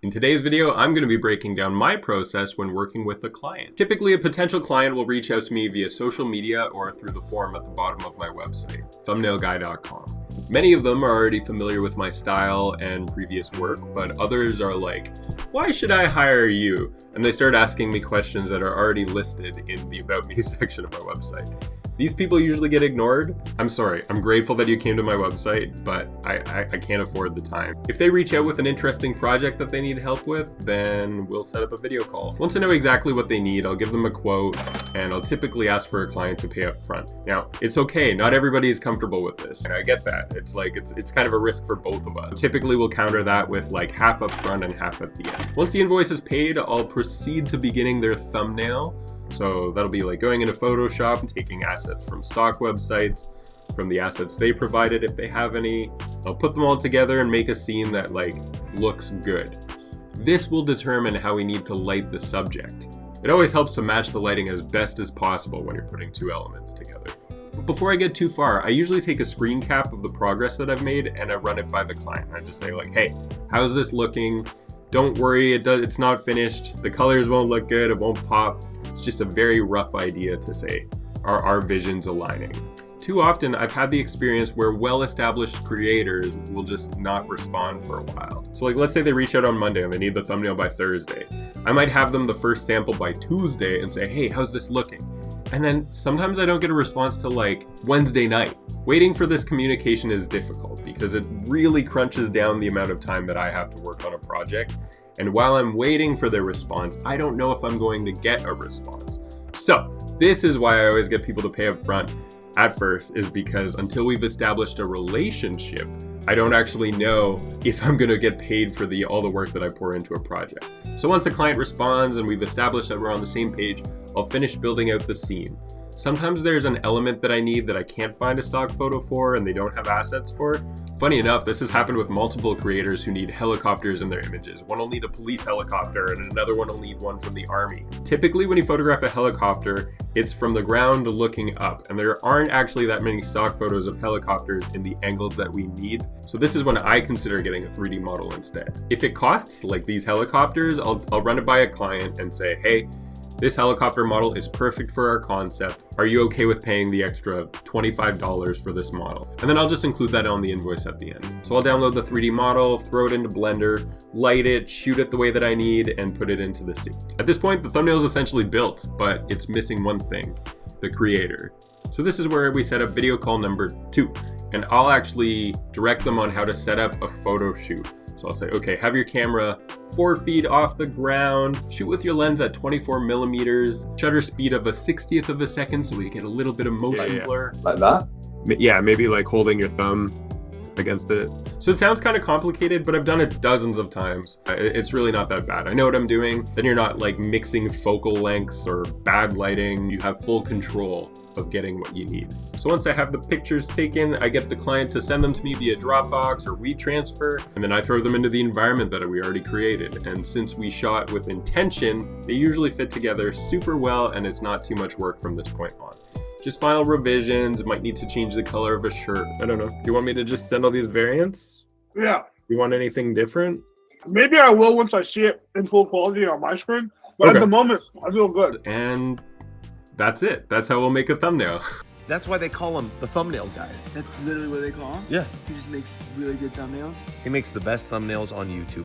In today's video, I'm going to be breaking down my process when working with a client. Typically, a potential client will reach out to me via social media or through the form at the bottom of my website, thumbnailguy.com. Many of them are already familiar with my style and previous work, but others are like, why should I hire you? And they start asking me questions that are already listed in the About Me section of my website. These people usually get ignored. I'm sorry, I'm grateful that you came to my website, but I can't afford the time. If they reach out with an interesting project that they need help with, then we'll set up a video call. Once I know exactly what they need, I'll give them a quote, and I'll typically ask for a client to pay up front. Now, it's okay, not everybody is comfortable with this, and I get that. It's kind of a risk for both of us. Typically, we'll counter that with like half up front and half at the end. Once the invoice is paid, I'll proceed to beginning their thumbnail. So that'll be like going into Photoshop and taking assets from stock websites, from the assets they provided if they have any. I'll put them all together and make a scene that like looks good. This will determine how we need to light the subject. It always helps to match the lighting as best as possible when you're putting two elements together. But before I get too far, I usually take a screen cap of the progress that I've made and I run it by the client. I just say like, hey, how's this looking? Don't worry, it's not finished. The colors won't look good, it won't pop. It's just a very rough idea to say, are our visions aligning? Too often, I've had the experience where well-established creators will just not respond for a while. So like, let's say they reach out on Monday and they need the thumbnail by Thursday. I might have them the first sample by Tuesday and say, hey, how's this looking? And then sometimes I don't get a response till like Wednesday night. Waiting for this communication is difficult because it really crunches down the amount of time that I have to work on a project. And while I'm waiting for their response, I don't know if I'm going to get a response. So this is why I always get people to pay up front at first, is because until we've established a relationship, I don't actually know if I'm going to get paid for all the work that I pour into a project. So once a client responds and we've established that we're on the same page, I'll finish building out the scene. Sometimes there's an element that I need that I can't find a stock photo for and they don't have assets for. Funny enough, this has happened with multiple creators who need helicopters in their images. One will need a police helicopter and another one will need one from the army. Typically when you photograph a helicopter, it's from the ground looking up, and there aren't actually that many stock photos of helicopters in the angles that we need. So this is when I consider getting a 3D model instead. If it costs like these helicopters, I'll run it by a client and say, hey, this helicopter model is perfect for our concept. Are you okay with paying the extra $25 for this model? And then I'll just include that on the invoice at the end. So I'll download the 3D model, throw it into Blender, light it, shoot it the way that I need, and put it into the scene. At this point, the thumbnail is essentially built, but it's missing one thing, the creator. So this is where we set up video call number 2, and I'll actually direct them on how to set up a photo shoot. So I'll say, okay, have your camera 4 feet off the ground, shoot with your lens at 24 millimeters, shutter speed of a 60th of a second so we get a little bit of motion blur. Like that? Yeah, maybe like holding your thumb against it. So it sounds kind of complicated, but I've done it dozens of times. It's really not that bad. I know what I'm doing. Then you're not like mixing focal lengths or bad lighting. You have full control of getting what you need. So once I have the pictures taken, I get the client to send them to me via Dropbox or WeTransfer, and then I throw them into the environment that we already created. And since we shot with intention, they usually fit together super well, and it's not too much work from this point on. Just final revisions, might need to change the color of a shirt. I don't know. Do you want me to just send all these variants? Yeah. You want anything different? Maybe I will once I see it in full quality on my screen. But Okay. at the moment, I feel good. And that's it. That's how we'll make a thumbnail. That's why they call him the thumbnail guy. That's literally what they call him? Yeah. He just makes really good thumbnails. He makes the best thumbnails on YouTube.